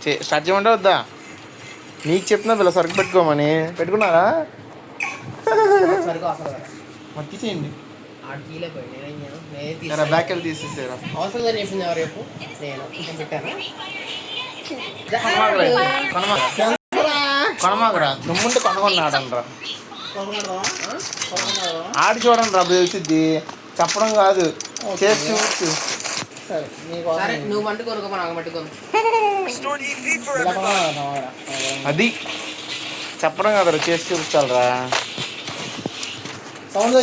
Start చేయమంటే వద్దా? నీకు చెప్తున్నా పిల్ల సరుకు పెట్టుకోమని. పెట్టుకున్నారా? మరి తీసేయండి. బ్యాక్ వెళ్ళి తీసేసారా? కొనమాకరా, నువ్వుంటే కొనగొన్నాడనరా. ఆడి చూడండి రా, తెలిసిద్ది. చెప్పడం కాదు, చేసి చూడచ్చు. అది చెప్పడం కదరా, చేసి చూపించాలరా. సౌండ్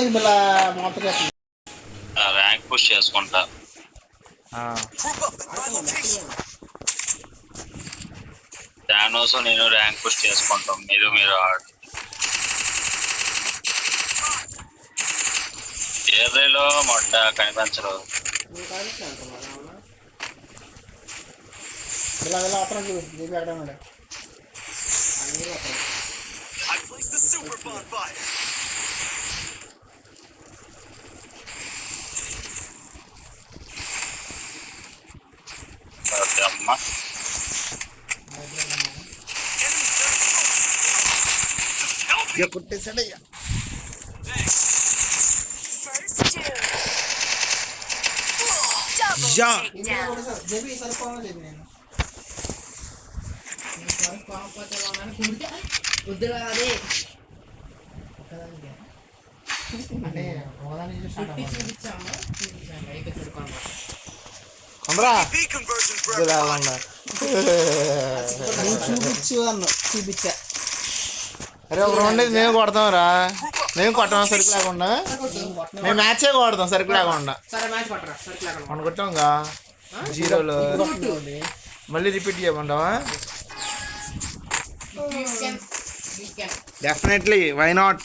ర్యాంక్ పుష్ చేసుకుంటా. థానోస్ నేను ర్యాంక్ పుష్ చేసుకుంటాం. మీరు ఆడు. ఏరియాలో మొట్ట కనిపించరు. అమ్మా కొట్టేసాడయ్యా. చూపించా. అరే ఒక రౌండ్ మేము కొడతాం రా. మేము కొట్టాం సరుకు లేకుండా. మేము మ్యాచే కొడతాం సరుకు లేకుండా. మనం కొట్టాంగా 0లో. మళ్ళీ రిపీట్ చేయమంటావా? Definitely, why not.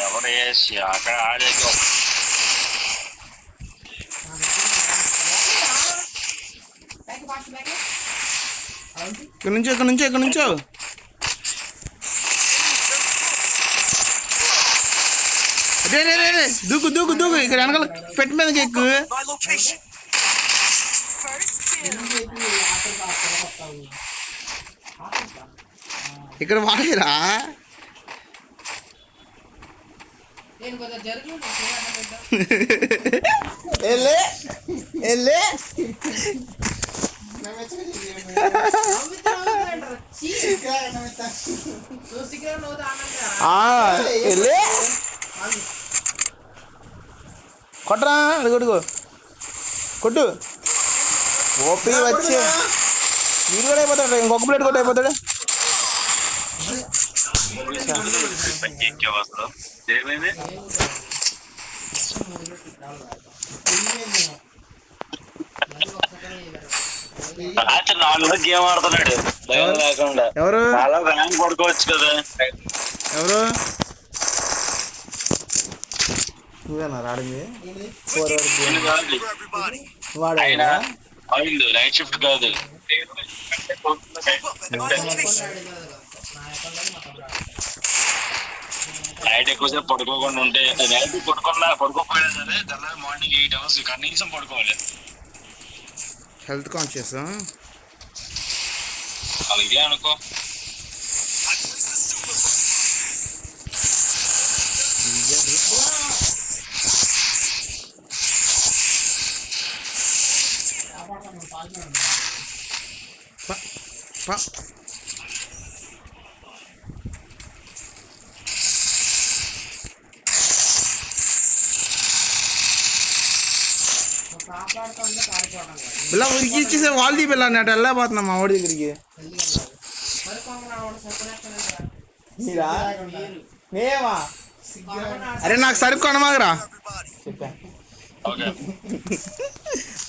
ఎవరు వేసి అక్కడ ఆడేది. ఇక్కడ నుంచో అదే దూకు ఇక్కడ వెనకాల పెట్టి మీదకి ఎక్కు. ఇక్కడ వాడేరా. కొట్టరా, కొట్టుకో కొట్టు. ఓపీ వచ్చి మీరు కూడా అయిపోతాడు. ఇంకొక ప్లేట్ కొట్టు అయిపోతాడు. గేమ్ ఆడుతున్నాడు లేకుండా. ఎవరు ర్యాంక్ పడుకోవచ్చు కదా. ఎవరు? నువ్వేనా రాడింది? నైట్ షిఫ్ట్ కాదు. నైట్ ఎక్కువసేపు పడుకోకుండా ఉంటే, నైట్ పడుకోకపోయినా సరే తెల్లారి మార్నింగ్ 8 hours కనీసం పడుకోవాలి. హెల్త్ కాన్షియస్ అలాగే అనుకో. బిల్లా ఉరికి ఇచ్చేసే వాళ్ళు తీ బిల్లా. నేను వెళ్ళకపోతున్నా మా వాడి దగ్గరికి. అరే నాకు సరుకు కొనమాగరా.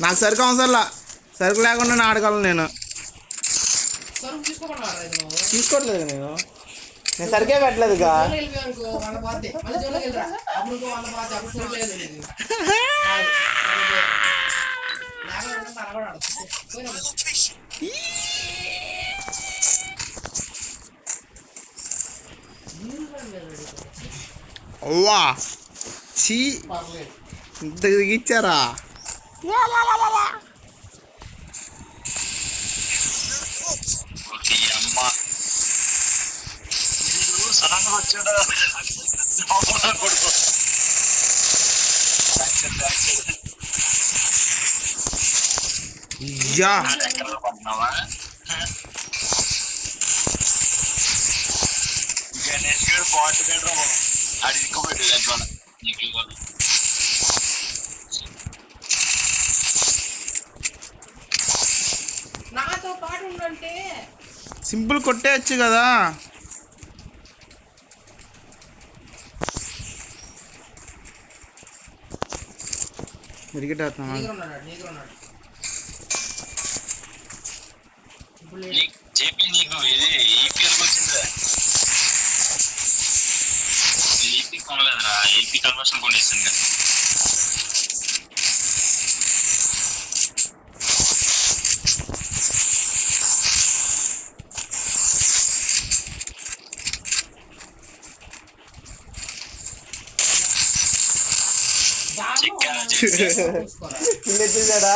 నాకు సరుకు అవసరంలా. సరుకు లేకుండా ఆడగలను నేను. తీసుకోవట్లేదు నేను. నేను సరిగ్గా పెట్టలేదుగా. అవ్వా చీ ఇంత ఇచ్చారా? అమ్మ సడన్గా వచ్చాడు కొడుకు. యా ఎక్కడ పడుతున్నావా? ఇంకా నెక్స్ట్ పాటు కంటే అది ఎక్కువ పెట్టేది నీకు ఇవ్వాలి. నాతో పాటు ఉండంటే సింపుల్ కొట్టేయచ్చు కదా. క్రికెట్ ఆడుతున్నా చెప్పి నీకు ఇది ఈపీఎల్కి వచ్చిందా? ఏపీ కొనలేదురా, ఏపీ కన్వర్షన్ కొనేసింది కదా. చూసాడా?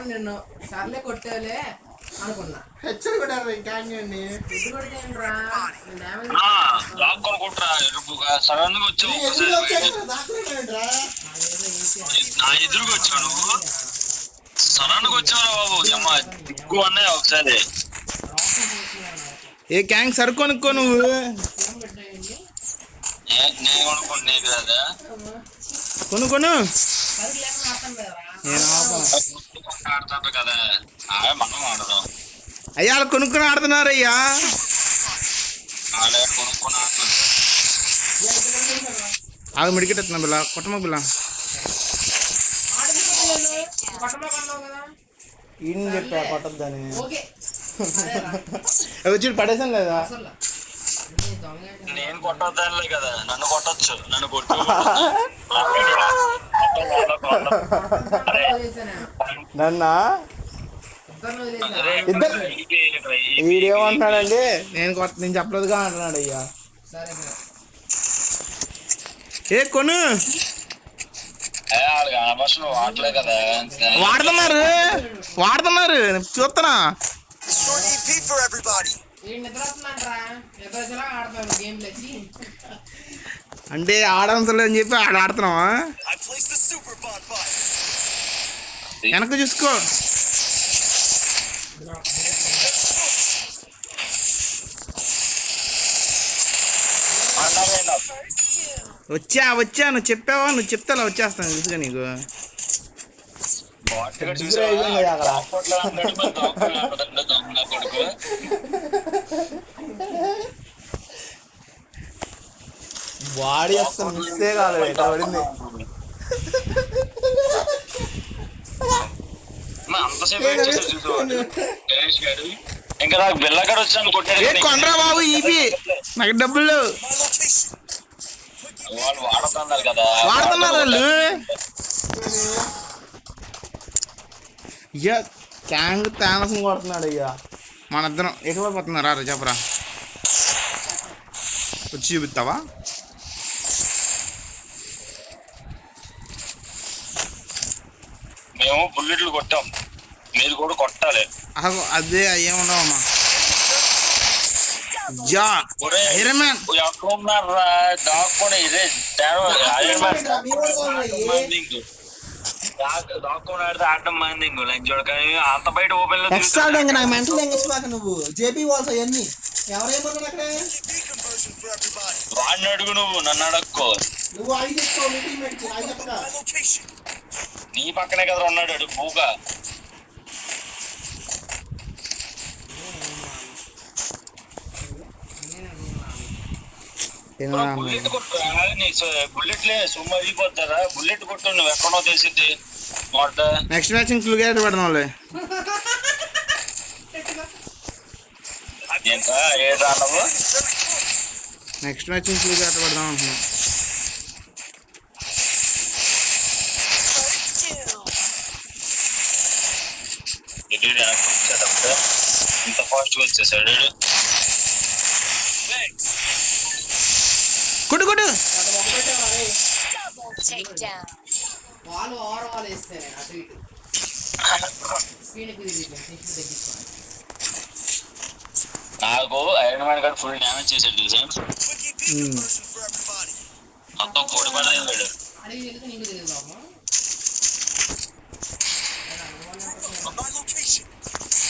నిన్ను సర్లే కొట్టేలే అనుకున్నా. లాక్కొనుకుంటారా సడన్ గా వచ్చావు, నా ఎదురుగా వచ్చావు నువ్వు. సడన్ గా వచ్చావురా బాబు. అమ్మ దిక్కు అన్నాయి ఒకసారి. ఏ గ్యాంగ్ సరుకొనుక్కో నువ్వు. నేను కొనుక్కుంటున్నా కదా. కొను ఆడతాడు కదా, మనం ఆడదాం. అయ్యా వాళ్ళు కొనుక్కొని ఆడుతున్నారయ్యా. ఆడే కొనుక్కొని ఆడుతుంది. అది మిడికెట్టుతున్నా బిల్ల, కొట్టమా బిల్ల. ఈయన చెప్పా కొట్టద్దని. వచ్చి పడేసాం లేదా? నేను కొట్టొద్దానిలే కదా, నన్ను కొట్టొచ్చు. నన్ను కొట్టు నన్నా ఇద్దరు వీడేమంటున్నాడండి? నేను చెప్పలేదుగా అంటున్నాడు. అయ్యా ఏ కొను వాడుతున్నారు చూస్తున్నా. అంటే ఆడవసరం అని చెప్పి ఆడుతున్నావా? వెనక చూసుకో. వచ్చా నువ్వు చెప్పావా? నువ్వు చెప్తే అలా వచ్చేస్తాను తెలుసుగా నీకు. బాడీ వస్తాను మిస్సే కాదు ఇట్లా పడింది. ఇంకా నాకు బిల్లగాడు వచ్చాను కొట్టాడు. కొనరా బాబు ఈపీ, నాకు డబ్బులు వాళ్ళు వాడుతున్నారు కదా. వాడుతున్నారు వాళ్ళు. ఇయ్యా క్యాంగ్ తానసం కొడుతున్నాడు. అయ్యా మన ఇద్దరం ఎటువైపోతున్నారా? చెప్పరా, వచ్చి చూపిస్తావా? మేము బుల్లెట్లు కొట్టాం, మీరు కూడా కొట్టాలి. అదే ఏముండవమ్మా. దాక్కుని ఇదే దాక్కుని ఆడితే ఆడటం మంది లంచ్ చూడకాని అంత బయట ఓపెన్ లో నాకు మెంటల్ ఎంగేసినాక నువ్వు జేబీ వాల్స్ అవన్నీ ఎవరేమన్నా అక్కడ వాడిని అడుగు, నువ్వు నన్ను అడక్కో. నువ్వు ఐదు నీ పక్కనే కదా ఉన్నాడు అడు పూగా. బుల్లెట్ కొట్టు, బుల్లెట్లే సుమ్మ అయిపోతారా? బుల్లెట్ కొట్టు, నువ్వు ఎక్కడో తెలిసింది వాట్ నెక్స్ట్ మ్యాచ్ ఇంక్లూడ్ పెడదాంలే. అదేంటా ఏదా నువ్వు నెక్స్ట్ మ్యాచ్ ఇంక్లూడ్ పెడదాం అంటున్నాం. ఇంత ఫాస్ట్ వచ్చేసాడు. కొట్టు కొట్టు. వాళ్ళు ఓవర్ వాల్ వేస్తే అటు ఇటు స్పీడ్ తగ్గించుకోవాలి. నాకు ఐరన్ మ్యాన్ గారు ఫుల్ డ్యామేజ్ చేశాడు తెలుసా. మొత్తం కోడి పడలేదు వీడు. అడిగి తెలియదు నీకు తెలియదు బాబు.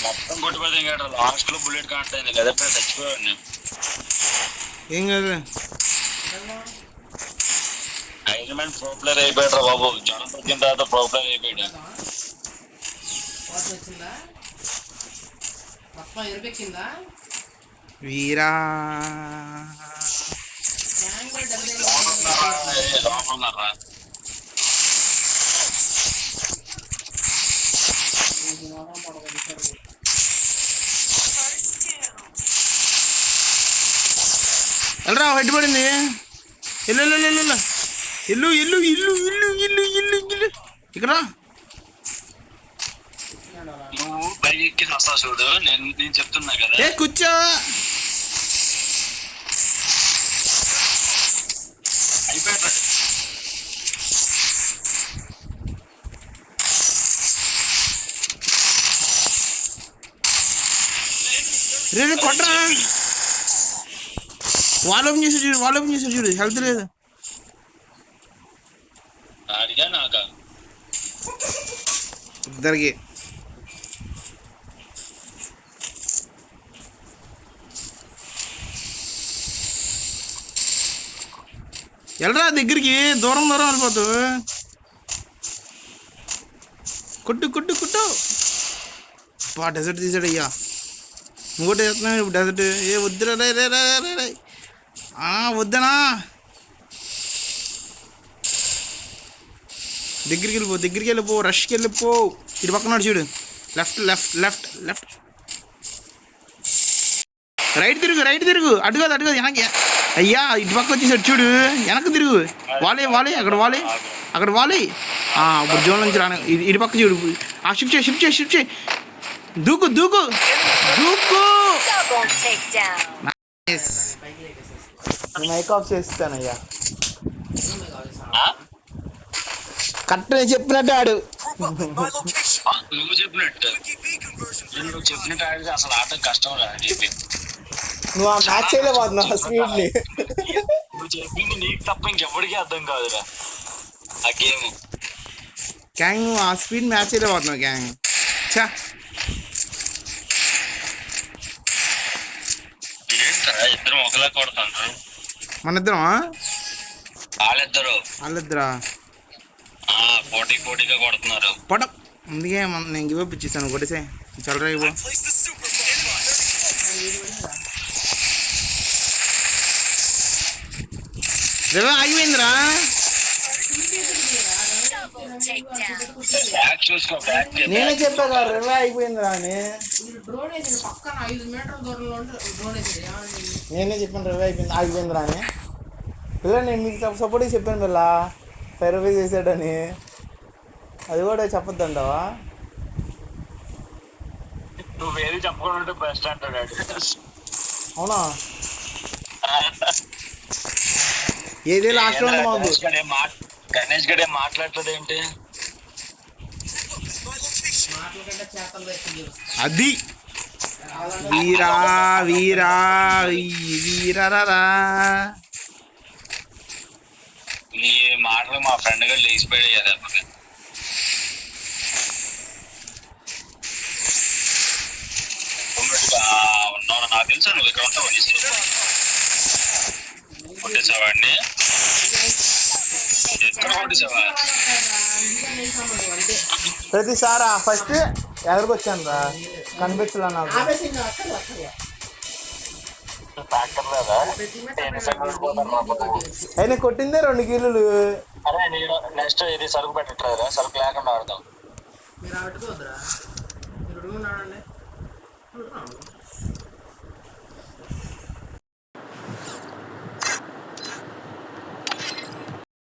మొత్తం కొట్టి పడితే ఇంకా లాస్ట్ లో బుల్లెట్ కనెక్ట్ అయింది కదా, చచ్చిపోయాడు నేను. ఏం కాదు, ఐరన్ మ్యాన్ ప్రో ప్లేయర్ అయిపోయాడు బాబు. జ్వరం తగ్గిన తర్వాత ప్రో ప్లేయర్ అయిపోయాడు. వచ్చిందా మొత్తం ఎరుపెక్కిందా వీరా. లోపలున్నారా వెళ్ళరా, హెడ్ పడింది. ఇల్లు ఇల్లు ఇల్లు ఇల్లు ఇల్లు ఇల్లు ఇల్లు ఇల్లు ఇల్లు ఇల్లు ఇల్లు ఇక్కడ నువ్వు పైకి ఎక్కి వస్తా చూడు. నేను చెప్తున్నా కదా. ఏ కూర్చో. అయిపోయాడు. రే కొట్టరా. వాల్ ఓపెన్ చేసి చూడు, వాల్ ఓపెన్ చేసి చూడు. హెల్త్ లేదు. అడిగా నాక ఇద్దరికి వెళ్ళరా దగ్గరికి. దూరం దూరం వెళ్ళిపోతావు. కొట్టు కొట్టు కొట్టు. బా డెజర్ట్ తీసాడు అయ్యా. ఇంకోటి వేస్తున్నావు ఇప్పుడు డెజర్ట్. ఏ వద్దురా రే రే రే రే రే. వద్దనా. దగ్గరికి వెళ్ళిపో, దగ్గరికి వెళ్ళిపో, రష్కి వెళ్ళిపో. ఇటు పక్కన చూడు. Left left left left. Right తిరుగు, రైట్ తిరుగు. అటు కాదు, అటు కాదు, వెనక్కి. అయ్యా ఇటు పక్క వచ్చేసాడు చూడు. వెనక్కి తిరుగు. వాలే వాలే, అక్కడ వాలే, అక్కడ వాలే. ఇప్పుడు జోన్ నుంచి రాను. ఇటు పక్క చూడు. షిఫ్ట్ చేయి, షిఫ్ట్ చేయి, షిఫ్ట్ చేయి. దూకు దూకు దూకు. Mic off చేస్తానయ్యా. కరెక్ట్ నేను చెప్పినట్టు ఆడు. నువ్వు చెప్పినట్టు ఆడితే అసలు ఆట కష్టం రా చెప్పి. నువ్వు ఆ మ్యాచ్ చేయలేకపోతున్నావు స్పీడ్ని. నువ్వు చెప్పింది నీకు తప్ప ఇంకెవరికి అర్థం కాదురా ఆ గేమ్. గ్యాంగ్ నువ్వు ఆ స్పీడ్ మ్యాచ్ చేయలేకపోతున్నావు గ్యాంగ్. చా ఏంటరా ఇద్దరు ఒకలా కొడుతున్నారు. మన ఇద్దరమా? వాళ్ళిద్దరా పోటీగా కొడుతున్నారు. పడ అందుకే నేను గివ్ అప్ ఇచ్చేసాను. కొట్టేసే చల్లరా ఇవ్వు. రేవే ఆగిపోయిందిరా. నేనే చెప్పా కదా రేవే ఆగిపోయిందిరా అని. డ్రోన్ వేసి పక్కన 5 మీటర్ల దూరంలో డ్రోన్ వేసి నేనే చెప్పాను రేవే ఆగిపోయిందిరా అని. పిల్ల నేను మీకు సపోర్ట్గా చెప్పాను పిల్ల ఫైర్ చేసాడని. అది కూడా చెప్పొద్దంటావా? నువ్వు ఏది చెప్పకుండా బెస్ట్ అంటాడు. అవునా? ఏదే లాస్ట్ రౌండ్ మాకు. గణేష్ గడే మాట్లాడలేదు ఏంటి? అది వీరా వీరా వీరా. నీ మాటలు మా ఫ్రెండ్ గా లేచిపోయాడు కదా. ఉన్నావు నాకు తెలుసా. నువ్వు ఇక్కడ ఉంటావు కొట్టేసావాడిని. ఎక్కడ కొట్టేసావా? ప్రతిసారి ఫస్ట్ ఎదరికి వచ్చాను రా, కనిపించలే నాకు. అయినా కొట్టిందే 2 కిల్లులు. అరే నేను నెక్స్ట్ ఇది సరుకు పెట్టట్లేదురా, సరుకు లేకుండా ఆడదాం. మీరు ఆ పెట్టుకోవద్దురా మీరు ఉడుకున్నాడండి